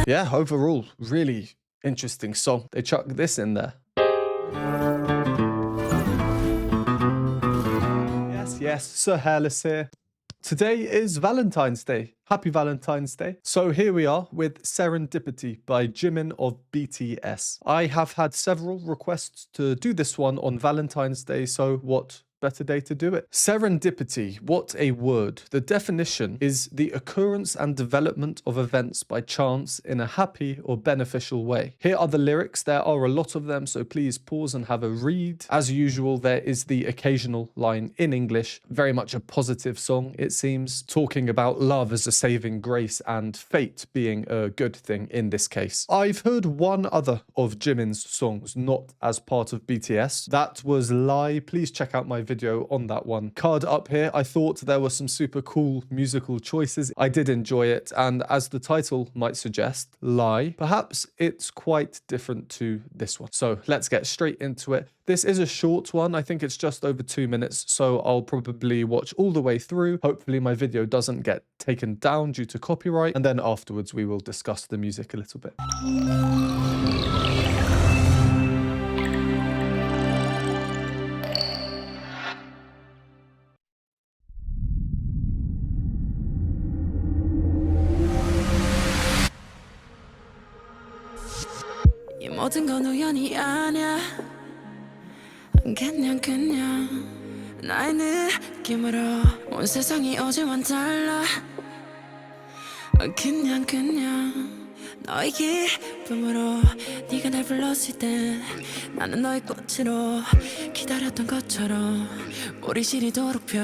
Yeah, overall, really interesting song. They chucked this in there. Yes, Sir Hairless here. Today is Valentine's Day. Happy Valentine's Day. So here we are with Serendipity by Jimin of BTS. I have had several requests to do this one on Valentine's Day, so what better day to do it? Serendipity, what a word. The definition is the occurrence and development of events by chance in a happy or beneficial way. Here are the lyrics. There are a lot of them, so please pause and have a read. As usual, there is the occasional line in English. Very much a positive song, it seems, talking about love as a saving grace and fate being a good thing in this case. I've heard one other of Jimin's songs not as part of BTS. That was Lie. Please check out my video on that one. Card up here. I thought there were some super cool musical choices. I did enjoy it, and as the title might suggest, Lie, perhaps it's quite different to this one. So let's get straight into it. This is a short one. I think it's just over 2 minutes, so I'll probably watch all the way through. Hopefully my video doesn't get taken down due to copyright, and then afterwards we will discuss the music a little bit. 모든 건 우연이 아니야 그냥 나의 느낌으로 온 세상이 어제와는 달라 그냥 너의 기쁨으로 네가 날 불렀을 때 나는 너의 꽃으로 기다렸던 것처럼 우리 시리도록 펴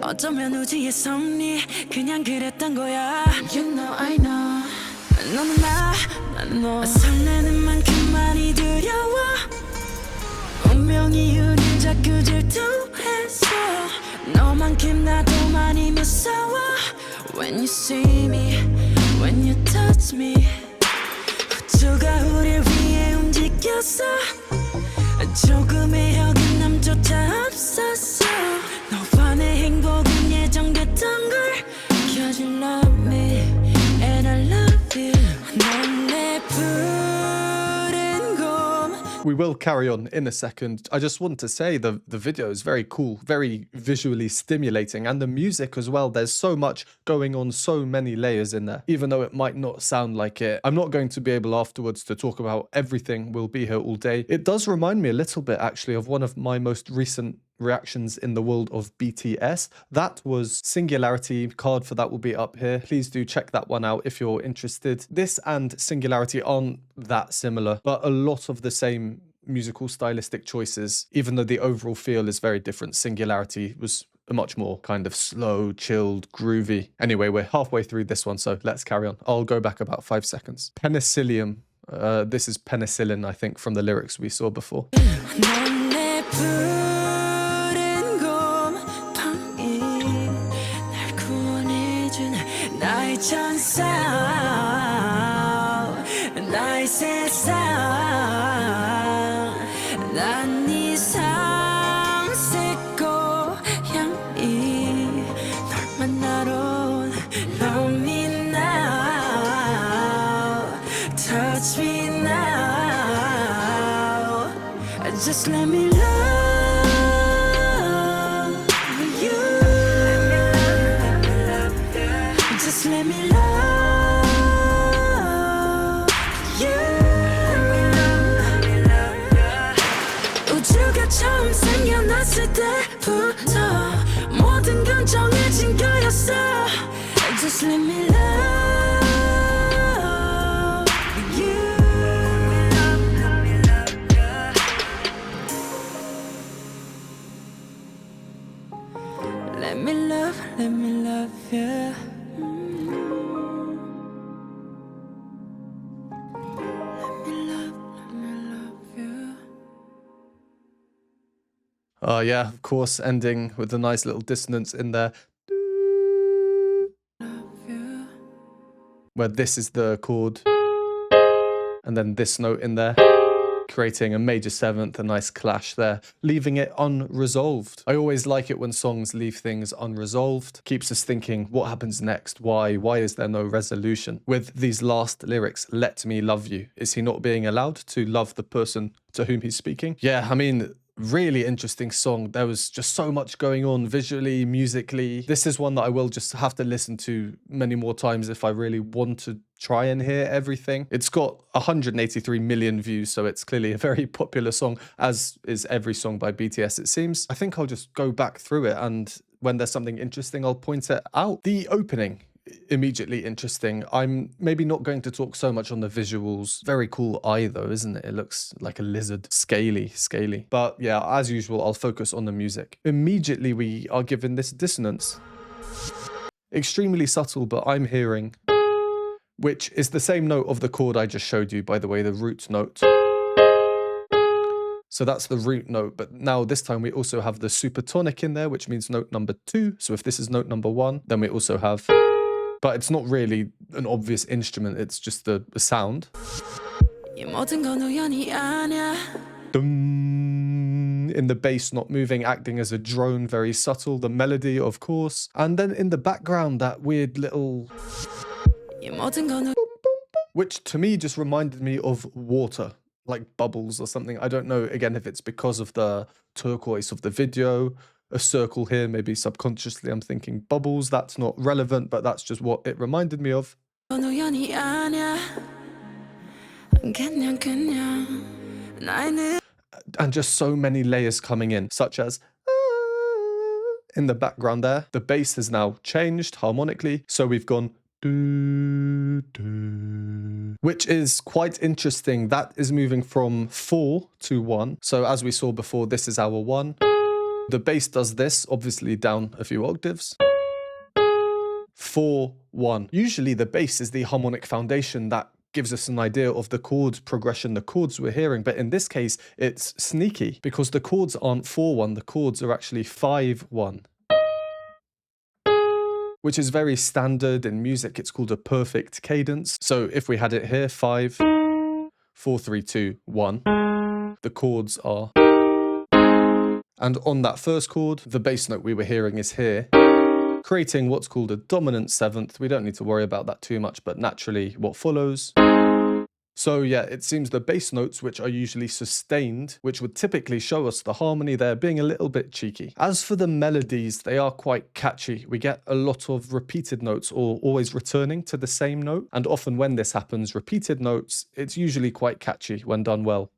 어쩌면 우주의 섭리 그냥 그랬던 거야 You know I know 너는 나는 너 설레는 만큼 많이 두려워 운명이 우릴 자꾸 질투했어 너만큼 나도 많이 무서워 When you see me, when you touch me 우주가 우릴 위해 움직였어 조금의 어긋남조차 없었어 너와 내 행복은 예정됐던 걸 Cause you love me and I love you 넌 내 푸른 곰 We will carry on in a second. I just want to say the video is very cool, very visually stimulating, and the music as well. There's so much going on, so many layers in there, even though it might not sound like it. I'm not going to be able afterwards to talk about everything. We'll be here all day. It does remind me a little bit actually of one of my most recent reactions in the world of BTS. That was Singularity. Card for that will be up here. Please do check that one out if you're interested. This and Singularity aren't that similar, but a lot of the same musical stylistic choices, even though the overall feel is very different. Singularity was a much more kind of slow, chilled, groovy. Anyway, we're halfway through this one, so let's carry on. I'll go back about 5 seconds. Penicillium. This is penicillin, I think, from the lyrics we saw before. 나의 천사 나의 세상 난 네 삼색 고향이 널 만나러 Love me now Touch me now Just let me love Let me love you. 우주가 처음 생겨났을 때부터 모든 건 정해진 거였어. Just let me love you. Let me love you. Yeah, of course, ending with a nice little dissonance in there. Where this is the chord, and then this note in there. creating a major seventh, a nice clash there, leaving it unresolved. I always like it when songs leave things unresolved. Keeps us thinking, what happens next? Why? Why is there no resolution? With these last lyrics, let me love you. Is he not being allowed to love the person to whom he's speaking? Yeah, I mean, really interesting song. There was just so much going on visually, musically. This is one that I will just have to listen to many more times if I really want to try and hear everything. It's got 183 million views, so it's clearly a very popular song, as is every song by BTS, it seems. I think I'll just go back through it, and when there's something interesting, I'll point it out. The opening, immediately interesting. I'm maybe not going to talk so much on the visuals. Very cool eye though, isn't it? It looks like a lizard. Scaly. But yeah, as usual, I'll focus on the music. Immediately we are given this dissonance. Extremely subtle, but I'm hearing, which is the same note of the chord I just showed you, by the way, the root note. So that's the root note, but now this time we also have the supertonic in there, which means note number 2. So if this is note number 1, then we also have, but it's not really an obvious instrument, it's just the sound. Dum, in the bass not moving, acting as a drone, very subtle. The melody, of course. And then in the background, that weird little, which to me just reminded me of water, like bubbles or something. I don't know, again, if it's because of the turquoise of the video. A circle here, maybe subconsciously I'm thinking bubbles. That's not relevant, but that's just what it reminded me of. And just so many layers coming in, such as in the background there. The bass has now changed harmonically, so we've gone do, do, which is quite interesting. That is moving from 4 to 1. So as we saw before, this is our 1. The bass does this, obviously down a few octaves. 4, 1. Usually the bass is the harmonic foundation that gives us an idea of the chord progression, the chords we're hearing. But in this case, it's sneaky because the chords aren't 4, 1. The chords are actually 5, 1. Which is very standard in music. It's called a perfect cadence. So if we had it here, 5, 4, 3, 2, 1, the chords are. And on that first chord, the bass note we were hearing is here, creating what's called a dominant seventh. We don't need to worry about that too much, but naturally what follows. So yeah, it seems the bass notes, which are usually sustained, which would typically show us the harmony there, being a little bit cheeky. As for the melodies, they are quite catchy. We get a lot of repeated notes, or always returning to the same note. And often when this happens, repeated notes, it's usually quite catchy when done well.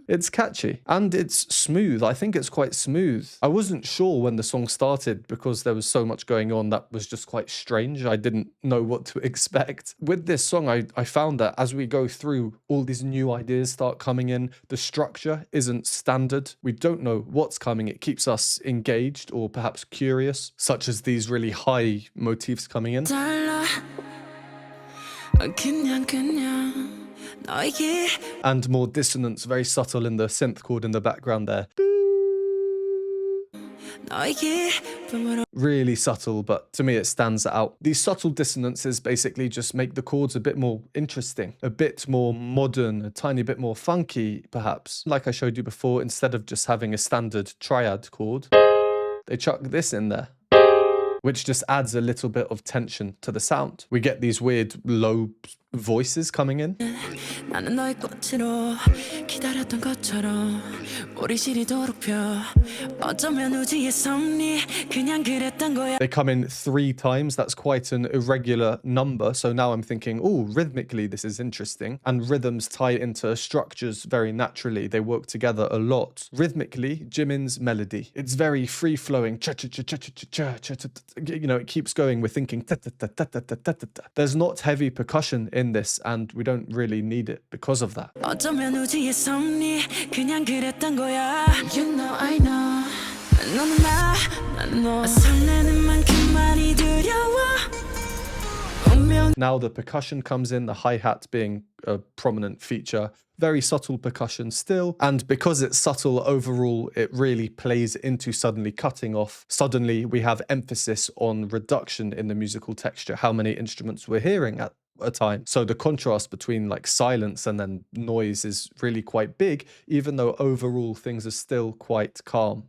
It's catchy and it's smooth. I think it's quite smooth. I wasn't sure when the song started because there was so much going on that was just quite strange. I didn't know what to expect. With this song, I found that as we go through, all these new ideas start coming in. The structure isn't standard. We don't know what's coming. It keeps us engaged or perhaps curious, such as these really high motifs coming in. And more dissonance, very subtle in the synth chord in the background there. Really subtle, but to me it stands out. These subtle dissonances basically just make the chords a bit more interesting, a bit more modern, a tiny bit more funky, perhaps. Like I showed you before, instead of just having a standard triad chord, they chuck this in there, which just adds a little bit of tension to the sound. We get these weird low voices coming in. They come in 3 times. That's quite an irregular number. So now I'm thinking, oh, rhythmically this is interesting. And rhythms tie into structures very naturally. They work together a lot. Rhythmically, Jimin's melody. It's very free-flowing. You know, it keeps going. We're thinking. There's not heavy percussion in this, and we don't really need it because of that. Now the percussion comes in, the hi-hat being a prominent feature. Very subtle percussion still, and because it's subtle overall, it really plays into suddenly cutting off. Suddenly we have emphasis on reduction in the musical texture, how many instruments we're hearing at a time. So the contrast between like silence and then noise is really quite big, even though overall things are still quite calm.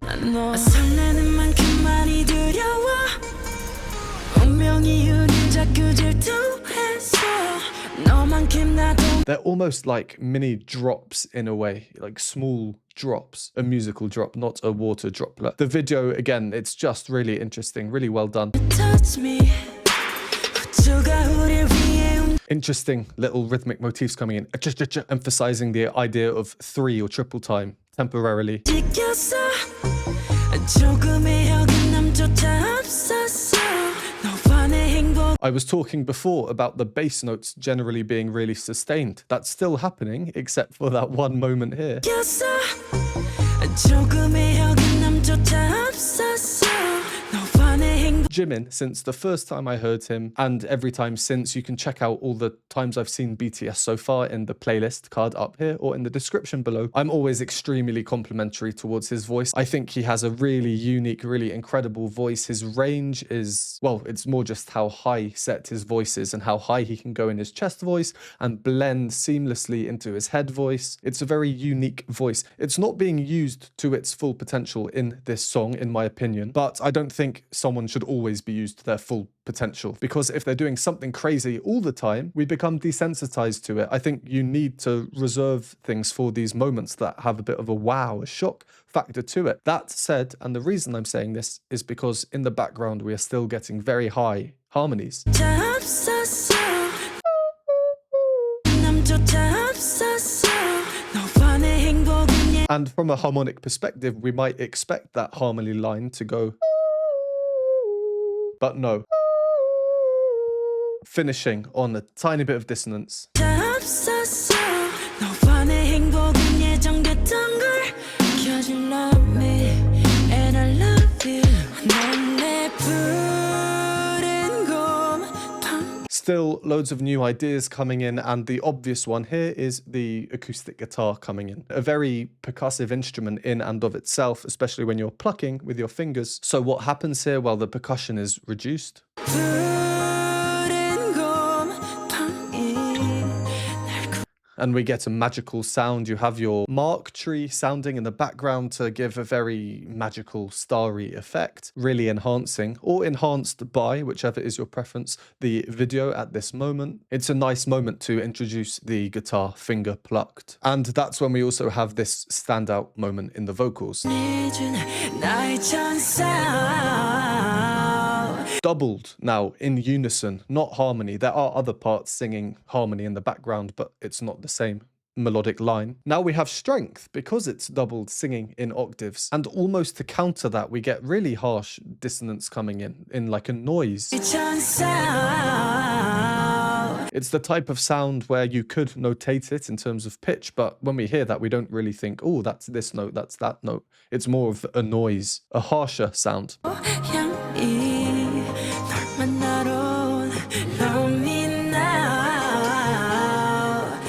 They're almost like mini drops in a way, like small drops, a musical drop, not a water droplet. The video, again, it's just really interesting, really well done. Interesting little rhythmic motifs coming in, emphasizing the idea of 3 or triple time temporarily. I was talking before about the bass notes generally being really sustained. That's still happening, except for that one moment here. Jimin, since the first time I heard him, and every time since, you can check out all the times I've seen BTS so far in the playlist card up here or in the description below. I'm always extremely complimentary towards his voice. I think he has a really unique, really incredible voice. His range is, well, it's more just how high set his voice is and how high he can go in his chest voice and blend seamlessly into his head voice. It's a very unique voice. It's not being used to its full potential in this song, in my opinion, but I don't think someone should always be used to their full potential, because if they're doing something crazy all the time, we become desensitized to it. I think you need to reserve things for these moments that have a bit of a wow, a shock factor to it. That said, and the reason I'm saying this is because in the background we are still getting very high harmonies. And from a harmonic perspective, we might expect that harmony line to go, but no. Finishing on a tiny bit of dissonance. Still loads of new ideas coming in, and the obvious one here is the acoustic guitar coming in. A very percussive instrument in and of itself, especially when you're plucking with your fingers. So what happens here? Well, the percussion is reduced. And we get a magical sound. You have your mark tree sounding in the background to give a very magical, starry effect, really enhancing, or enhanced by, whichever is your preference, the video at this moment. It's a nice moment to introduce the guitar finger plucked. And that's when we also have this standout moment in the vocals. Doubled now in unison, not harmony. There are other parts singing harmony in the background, but it's not the same melodic line. Now we have strength because it's doubled singing in octaves. And almost to counter that, we get really harsh dissonance coming in like a noise. It's the type of sound where you could notate it in terms of pitch, but when we hear that, we don't really think, oh, that's this note, that's that note. It's more of a noise, a harsher sound.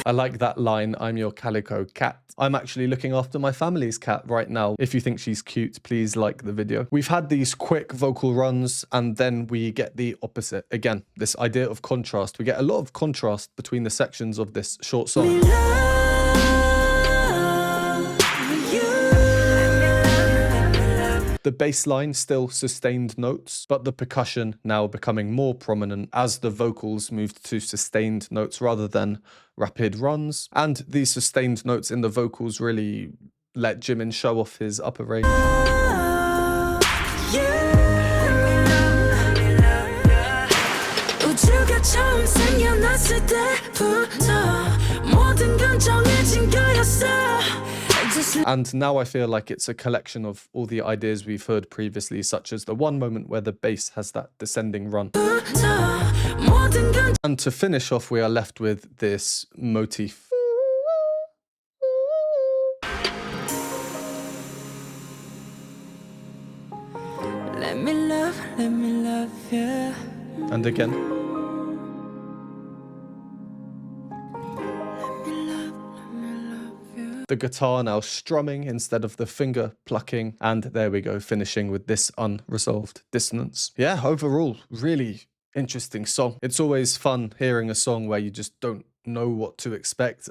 I like that line, I'm your calico cat. I'm actually looking after my family's cat right now. If you think she's cute, please like the video. We've had these quick vocal runs, and then we get the opposite. Again, this idea of contrast. We get a lot of contrast between the sections of this short song. The bass line still sustained notes, but the percussion now becoming more prominent as the vocals moved to sustained notes rather than rapid runs. And these sustained notes in the vocals really let Jimin show off his upper range. And now I feel like it's a collection of all the ideas we've heard previously, such as the one moment where the bass has that descending run. And to finish off, we are left with this motif. Let me love you. And again. the guitar now strumming instead of the finger plucking. And there we go, finishing with this unresolved dissonance. Yeah, overall, really interesting song. It's always fun hearing a song where you just don't know what to expect.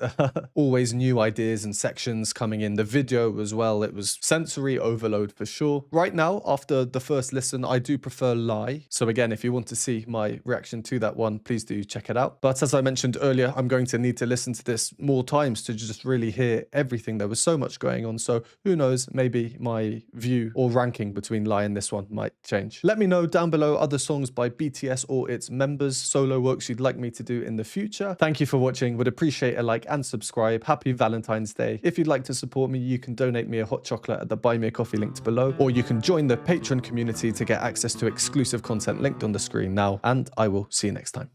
Always new ideas and sections coming in. The video as well, it was sensory overload for sure. Right now, after the first listen, I do prefer Lie. So again, if you want to see my reaction to that one, please do check it out. But as I mentioned earlier, I'm going to need to listen to this more times to just really hear everything. There was so much going on. So who knows, maybe my view or ranking between Lie and this one might change. Let me know down below other songs by BTS or its members, solo works you'd like me to do in the future. Thank you for watching. Would appreciate a like and subscribe. Happy Valentine's Day. If you'd like to support me, you can donate me a hot chocolate at the Buy Me a Coffee linked below, or you can join the Patreon community to get access to exclusive content linked on the screen now, and I will see you next time.